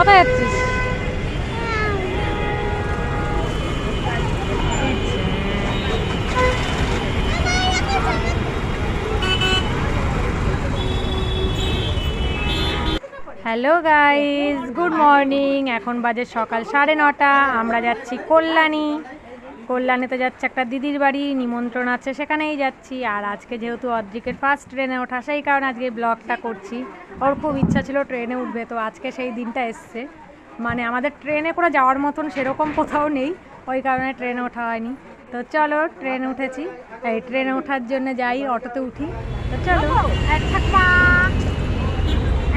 কোথায় যাচ্ছিস? Hello guys, good morning. এখন বাজে সকাল 9:30। আমরা যাচ্ছি কল্যাণীতে যাচ্ছে একটা দিদির বাড়ি, নিমন্ত্রণ আছে, সেখানেই যাচ্ছি। আর আজকে যেহেতু অদ্রিকের ফার্স্ট ট্রেনে ওঠা, সেই কারণে আজকে ব্লগটা করছি। ওর খুব ইচ্ছা ছিল ট্রেনে উঠবে, তো আজকে সেই দিনটা এসছে। মানে আমাদের ট্রেনে করে যাওয়ার মতন সেরকম কোথাও নেই, ওই কারণে ট্রেনে ওঠা হয়নি। তো চলো ট্রেনে উঠেছি, এই ট্রেনে ওঠার জন্য যাই, অটোতে উঠি। তো চলো। ঠাকুমা,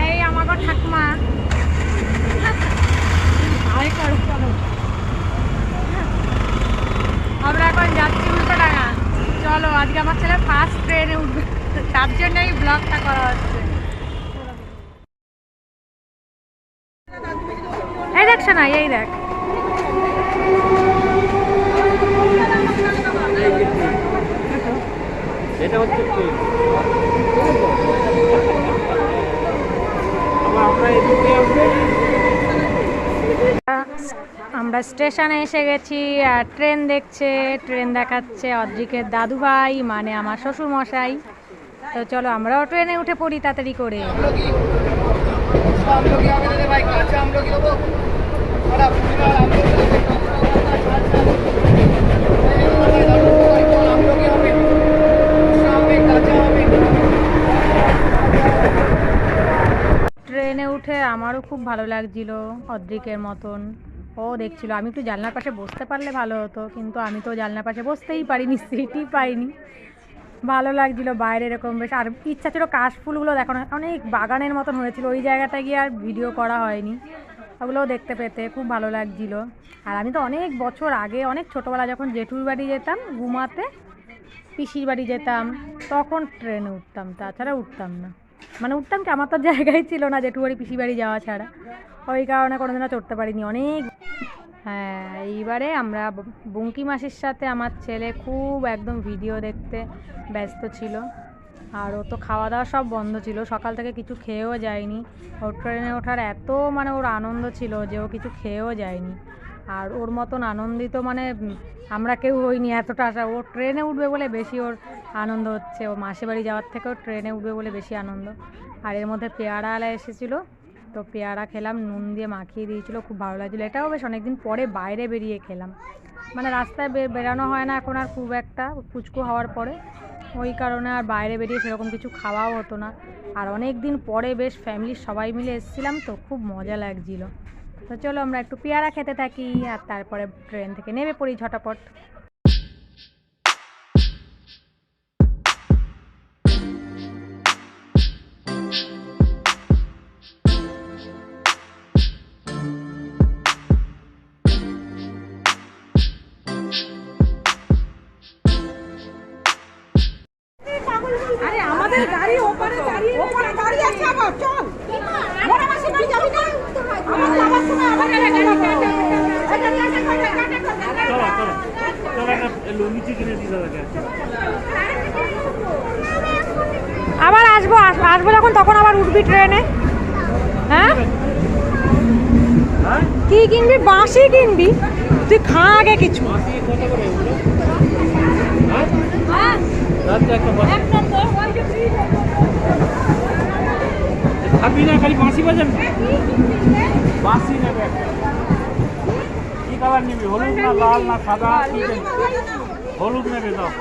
এই আমাকে ঠাকুমা আমরা এখন যাচ্ছি উল্টোডাঙ্গা। চলো, আজকে আমার ছেলে ফার্স্ট ট্রেনে উঠবে, তার জন্যই ব্লগটা করা হচ্ছে। এই দেখ শোনা, এই দেখ এটা হচ্ছে আমরা স্টেশনে এসে গেছি আর ট্রেন দেখছে, ট্রেন দেখাচ্ছে অদ্রিকের দাদু ভাই, মানে আমার শ্বশুর মশাই। তো চলো আমরাও ট্রেনে উঠে পড়ি তাড়াতাড়ি করে। ট্রেনে উঠে আমারও খুব ভালো লাগছিল, অদ্রিকের মতন ও দেখছিল। আমি একটু জানলার পাশে বসতে পারলে ভালো হতো, কিন্তু আমি তো জানলার পাশে বসতেই পারিনি, সিটই পাইনি। ভালো লাগছিল বাইরে এরকম বেশ, আর ইচ্ছা ছিল কাশফুলগুলো দেখানো, অনেক বাগানের মতন হয়েছিল, ওই জায়গাটা গিয়ে আর ভিডিও করা হয়নি। ওগুলোও দেখতে পেতে খুব ভালো লাগছিল। আর আমি তো অনেক বছর আগে, অনেক ছোটোবেলা যখন জেঠুর বাড়ি যেতাম ঘুমাতে, পিসির বাড়ি যেতাম, তখন ট্রেনে উঠতাম, তাছাড়া উঠতাম না। মানে উঠতাম কি, আমার তো জায়গায় ছিল না জেঠু বাড়ি পিসি বাড়ি যাওয়া ছাড়া, ওই কারণে কোনোদিনও চড়তে পারিনি অনেক। হ্যাঁ, এইবারে আমরা বঙ্কি মাসির সাথে আমার ছেলে খুব একদম ভিডিও দেখতে ব্যস্ত ছিল। আর ও তো খাওয়া দাওয়া সব বন্ধ ছিল, সকাল থেকে কিছু খেয়েও যায়নি। ওর ট্রেনে ওঠার এত মানে ওর আনন্দ ছিল যে ও কিছু খেয়েও যায়নি। আর ওর মতন আনন্দিত মানে আমরা কেউ হইনি এতটা আশা। ও ট্রেনে উঠবে বলে বেশি ওর আনন্দ হচ্ছে, ও মাসির বাড়ি যাওয়ার থেকেও ট্রেনে উঠবে বলে বেশি আনন্দ। আর এর মধ্যে পেয়ারাওয়ালা এসেছিলো, তো পেয়ারা খেলাম, নুন দিয়ে মাখিয়ে দিয়েছিলো, খুব ভালো লাগছিলো। এটাও বেশ অনেকদিন পরে বাইরে বেরিয়ে খেলাম, মানে রাস্তায় বেরানো হয় না এখন আর খুব একটা, পুচকু হওয়ার পরে, ওই কারণে আর বাইরে বেরিয়ে সেরকম কিছু খাওয়াও হতো না। আর অনেক দিন পরে বেশ ফ্যামিলির সবাই মিলে এসেছিলাম, তো খুব মজা লাগছিলো। তো চলো আমরা একটু পেয়ারা খেতে থাকি, আর তারপরে ট্রেন থেকে নেমে পড়ি ঝটাপট। আরে আমাদের গাড়ি ওপারে দাঁড়িয়ে, ওপারে গাড়ি আছে আবার, চল বড় মাসি বাড়ি যাবি না? আমার যাওয়ার সময় আবার গাড়ি আবার আসবো আসবো যখন, তখন আবার উঠবি ট্রেনে। হ্যাঁ, কি কিনবি? বাঁশি কিনবি? তুই খা আগে কিছু। খাবি না, খালি বাঁশি বাজান। বাঁশি নেবে, কি কালার নিবি? হলুদ না লাল না সাদা? হলুদ নেবে, দাও।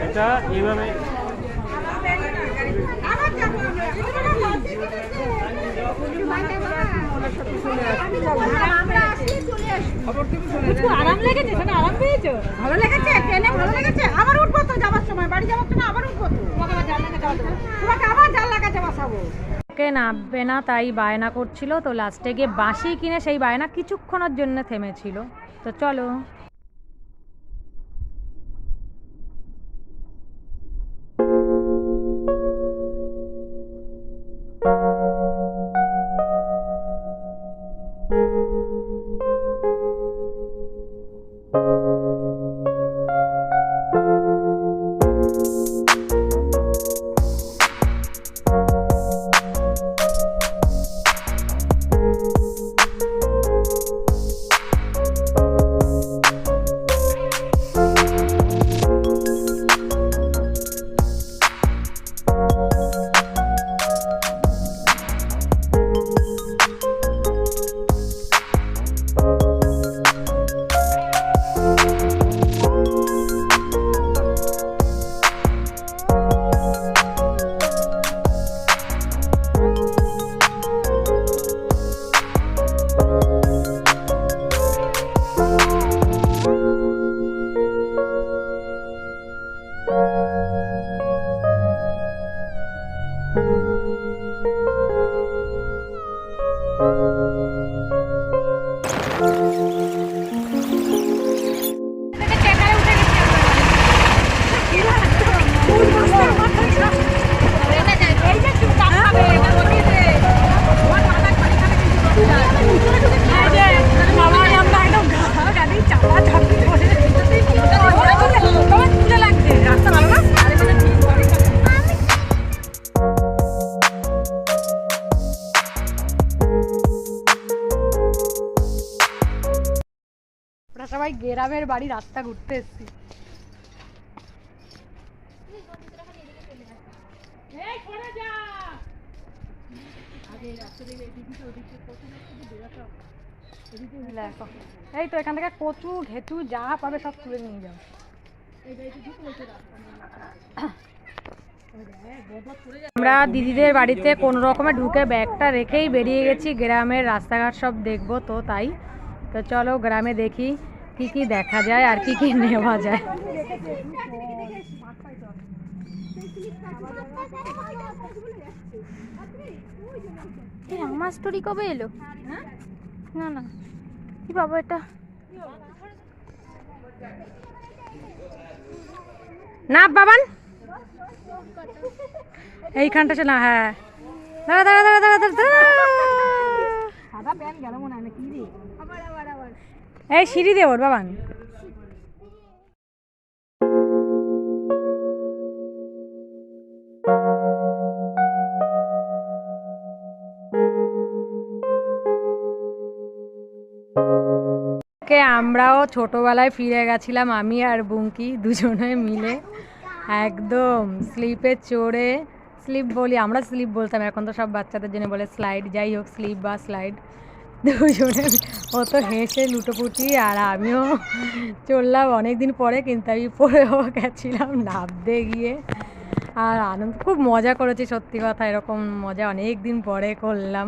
এটা এইভাবে আরাম লেগেছে, আরাম পেয়েছো? ভালো লেগেছে? ট্রেনে ভালো লেগেছে? আবার উঠবো তো, যাওয়ার সময়, বাড়ি যাওয়ার সময় আবার উঠবো তো, তোমাকে আবার জানলার কাছে বসাবো। কে নামবে না তাই বায়না করছিল, তো লাস্টে গিয়ে বাঁশি কিনে সেই বায়না কিছুক্ষণের জন্য থেমেছিল। তো চলো। গ্রামের বাড়ি রাস্তা ঘুরতে এসেছি। এই তো এখান থেকে কচু ঘেটু যা পাবে সব তুলে নিয়ে যাও। আমরা দিদিদের বাড়িতে কোনো রকমে ঢুকে ব্যাগটা রেখেই বেরিয়ে গেছি, গ্রামের রাস্তাঘাট সব দেখবো তো তাই। তো চলো গ্রামে দেখি কি কি দেখা যায় আর কি কি নেওয়া যায়। আমার স্টোরি কবে এলো? না না কি বাবা এটা না বাবান এইখানটা ছিল। হ্যাঁ দাঁড়া দাঁড়া দাঁড়া দাঁড়া দাঁড়া, সাদা প্যান্ট গেল মনে হয় না কি রে। এই সিঁড়ি দে ওর বাবান। আমরাও ছোটবেলায় ফিরে গেছিলাম, আমি আর বুঙ্কি দুজনে মিলে একদম স্লিপে চড়ে, স্লিপ বলি আমরা, স্লিপ বলতাম, এখন তো সব বাচ্চাদের জন্য বলে স্লাইড, যাই হোক স্লিপ বা স্লাইড, দুজনে ও তো হেসে লুটোপুটি আর আমিও চললাম অনেকদিন পরে, কিন্তু আমি পড়েও গেছিলাম নামতে গিয়ে। আর আনন্দ খুব মজা করেছি, সত্যি কথা এরকম মজা অনেক দিন পরে করলাম,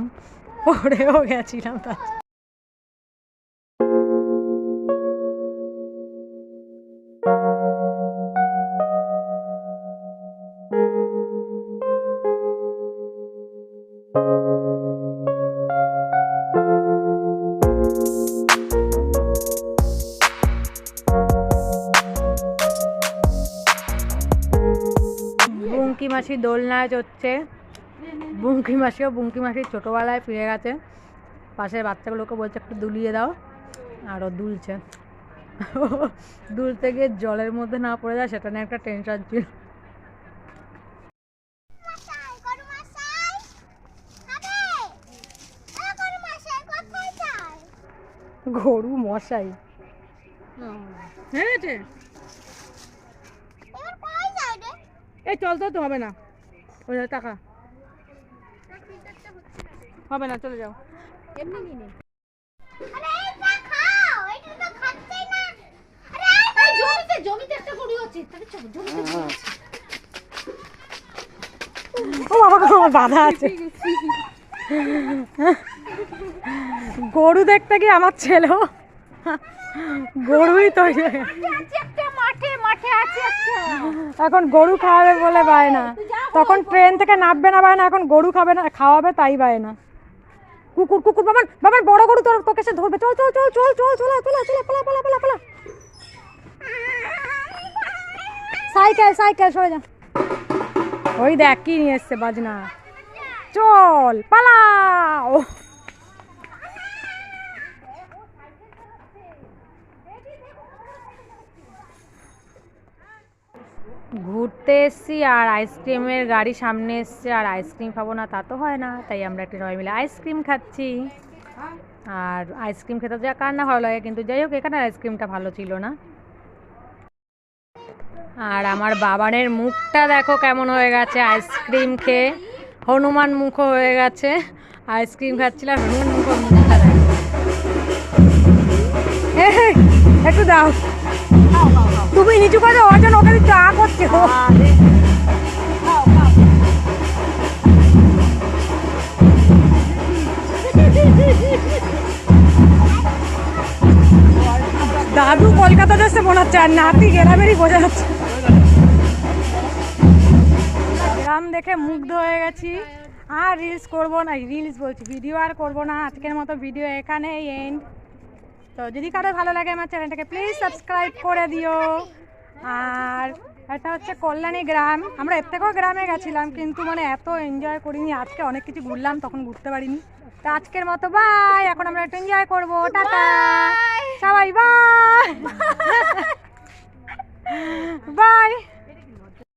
পড়েও গেছিলাম। তার বুঙ্কি মাসি দোলনায় চড়ছে, বুঙ্কি মাসির ছোটোবেলায় ফিরে গেছে, পাশের বাচ্চাগুলোকে বলছে একটু দুলিয়ে দাও, আর ও দুলছে। দুলতে গিয়ে জলের মধ্যে না পড়ে যায় সেটা নিয়ে একটা টেনশন ছিল। গরু মশাই হয়েছে, এই চলতে তো হবে না, ওই টাকা হবে না, চলে যাও। ও বাবা বাধা আছে, গরু দেখতে গিয়ে আমার ছেলেও গরুই তৈরি হয়ে এখন গরু খাওয়াবে বলে বায়না, তখন ট্রেন থেকে নামবে না বায়না, এখন গরু খাবে না খাওয়াবে তাই বায়না। কুকুর কুকুর বাবার বাবার বড় গরু তোকে সে ধরবে, চল চল চল চল চল চল চল চল পালা পালা পালা পালা, সাইকেল সাইকেল সরে যা, ওই দেখ কি নিয়ে এসছে বাজনা, চল পালাও। ঘুরতে এসছি আর আইসক্রিমের গাড়ি সামনে এসছে, আর আইসক্রিম খাবো না তা তো হয় না, তাই আমরা একটা সবাই মিলে আইসক্রিম খাচ্ছি। আর আইসক্রিম খেতে যা কার না ভালো লাগে, কিন্তু যাই হোক এখানে আইসক্রিমটা ভালো ছিল না। আর আমার বাবানের মুখটা দেখো কেমন হয়ে গেছে আইসক্রিম খেয়ে, হনুমান মুখ হয়ে গেছে, আইসক্রিম খাচ্ছিলাম হনুমান মুখটা দেখো। একটু দাও, তুমি নিচু করে ওর জন্য ওকে চা করছে, দাদু কলকাতা যাচ্ছে মনে হচ্ছে, আর নাতি গ্রামেরই বোঝা যাচ্ছে। গ্রাম দেখে মুগ্ধ হয়ে গেছি, আর রিলস করবো না, রিলস বলছি ভিডিও আর করবো না, আজকের মতো ভিডিও এখানেই এন্ড। তো যদি কারো ভালো লাগে আমার চ্যানেলটাকে প্লিজ সাবস্ক্রাইব করে দিও। আর এটা হচ্ছে কল্যাণী গ্রাম, আমরা এর থেকেও গ্রামে গেছিলাম কিন্তু মানে এত এনজয় করিনি, আজকে অনেক কিছু ঘুরলাম তখন ঘুরতে পারিনি। তো আজকের মতো বাই, এখন আমরা একটু এনজয় করবো, টাটা সবাই, বাই।